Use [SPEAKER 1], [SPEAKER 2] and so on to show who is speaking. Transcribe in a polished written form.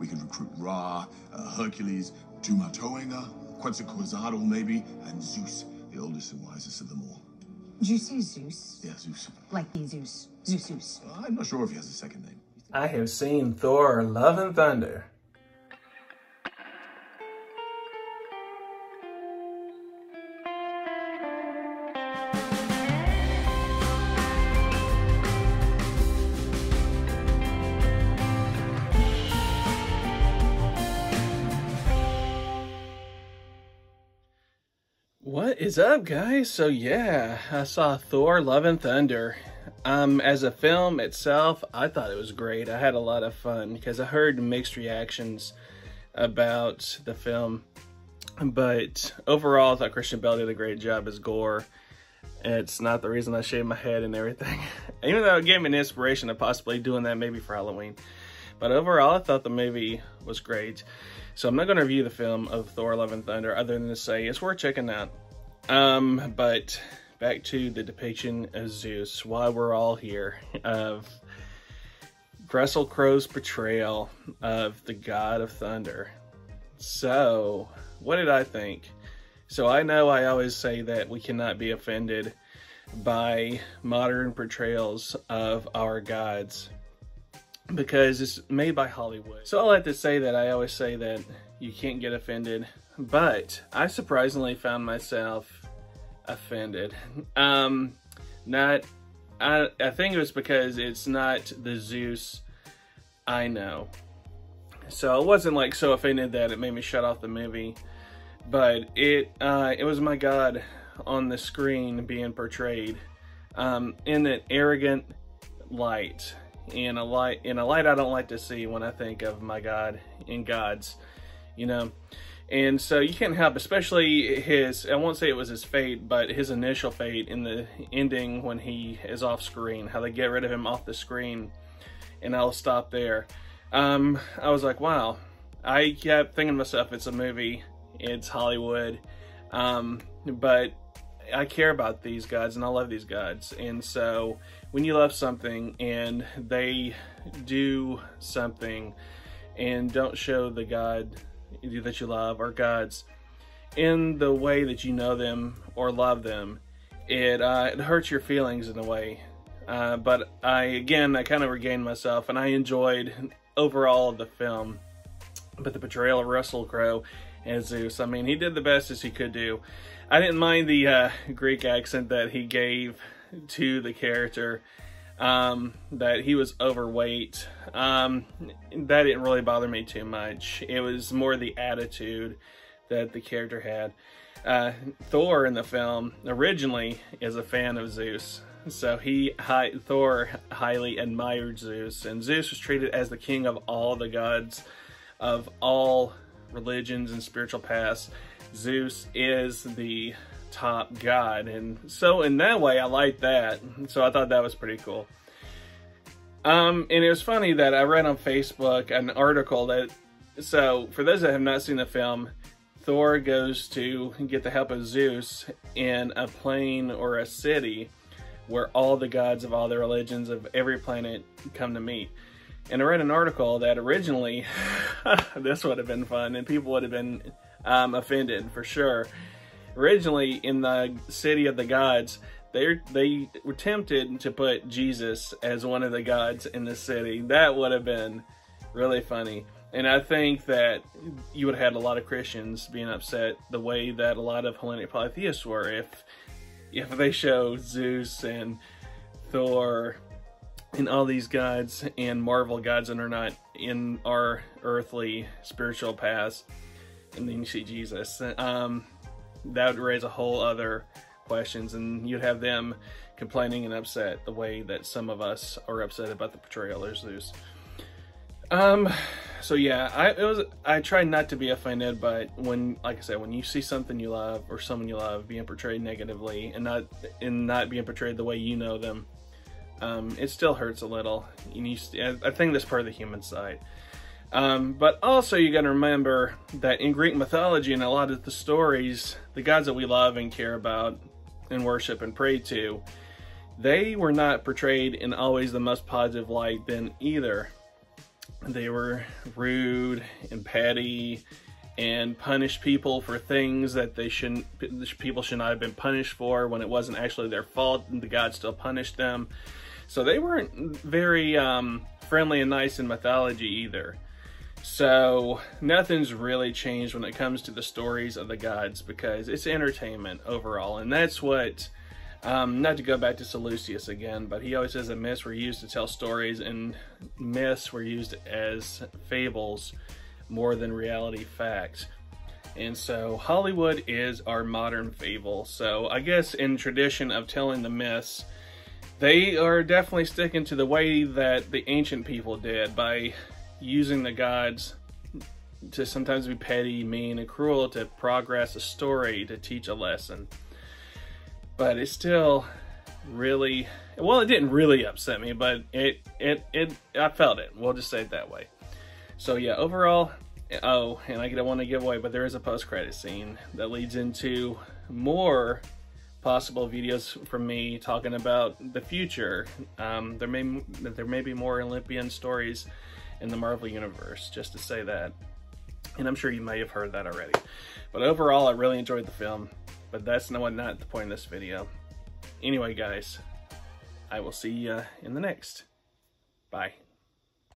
[SPEAKER 1] We could recruit Ra, Hercules, Tumatoenga, Quetzalcoatl maybe, and Zeus, the oldest and wisest of them all.
[SPEAKER 2] Did you say Zeus?
[SPEAKER 1] Yeah, Zeus.
[SPEAKER 2] Like the Zeus. Zeus.
[SPEAKER 1] I'm not sure if he has a second name.
[SPEAKER 3] I have seen Thor: Love and Thunder. What is up, guys? So yeah, I saw Thor: Love and Thunder. As a film itself, I thought it was great. I had a lot of fun because I heard mixed reactions about the film. But overall, I thought Christian Bale did a great job as Gore. It's not the reason I shaved my head and everything. Even though it gave me an inspiration of possibly doing that maybe for Halloween. But overall, I thought the movie was great. So I'm not going to review the film of Thor: Love and Thunder other than to say it's worth checking out. But back to the depiction of Zeus, why we're all here, of Russell Crowe's portrayal of the god of thunder. So, what did I think? So I know I always say that we cannot be offended by modern portrayals of our gods because it's made by Hollywood. So I like to say that I always say that you can't get offended, but I surprisingly found myself offended. I think it was because it's not the Zeus I know. So I wasn't like so offended that it made me shut off the movie, but it was my God on the screen being portrayed in an arrogant light, in a light I don't like to see when I think of my God and gods, you know. And so you can't help, especially his, I won't say it was his fate, but his initial fate in the ending when he is off screen, how they get rid of him off the screen. And I'll stop there. I was like, wow. I kept thinking to myself, it's a movie, it's Hollywood, but I care about these gods and I love these gods. And so when you love something and they do something and don't show the God that you love or gods in the way that you know them or love them, it hurts your feelings in a way. But I kind of regained myself and I enjoyed overall of the film. But the portrayal of Russell Crowe as Zeus, I mean, he did the best as he could do. I didn't mind the Greek accent that he gave to the character, that he was overweight. That didn't really bother me too much. It was more the attitude that the character had. Thor in the film originally is a fan of Zeus. So Thor highly admired Zeus, and Zeus was treated as the king of all the gods of all religions and spiritual paths. Zeus is the top god, and so in that way I like that. So I thought that was pretty cool. And it was funny that I read on Facebook an article that, so for those that have not seen the film, Thor goes to get the help of Zeus in a plane or a city where all the gods of all the religions of every planet come to meet. And I read an article that originally, this would have been fun and people would have been offended for sure. Originally in the city of the gods, they were tempted to put Jesus as one of the gods in the city. That would have been really funny. And I think that you would have had a lot of Christians being upset the way that a lot of Hellenic polytheists were if they show Zeus and Thor and all these gods and Marvel gods that are not in our earthly spiritual paths, and then you see Jesus, that would raise a whole other questions, and you'd have them complaining and upset the way that some of us are upset about the portrayal of Zeus. So yeah, I try not to be offended, but when, like I said, when you see something you love or someone you love being portrayed negatively and not being portrayed the way you know them, it still hurts a little. I think that's part of the human side. But also you got to remember that in Greek mythology and a lot of the stories, the gods that we love and care about and worship and pray to, they were not portrayed in always the most positive light then either. they were rude and petty and punished people for things that people should not have been punished for when it wasn't actually their fault, and the gods still punished them. So they weren't very friendly and nice in mythology either. So nothing's really changed when it comes to the stories of the gods, because it's entertainment overall. And that's what, not to go back to Seleucus again, but he always says that myths were used to tell stories, and myths were used as fables more than reality facts. And so Hollywood is our modern fable. So I guess in tradition of telling the myths, they are definitely sticking to the way that the ancient people did, by using the gods to sometimes be petty, mean, and cruel to progress a story, to teach a lesson. But it still really, well, it didn't really upset me, but I felt it. We'll just say it that way. So yeah, overall, oh, and I don't want to give away, but there is a post-credit scene that leads into more possible videos from me talking about the future. There may be more Olympian stories in the Marvel Universe, just to say that. And I'm sure you may have heard that already. But overall, I really enjoyed the film. But that's not the point of this video. Anyway, guys, I will see you in the next. Bye.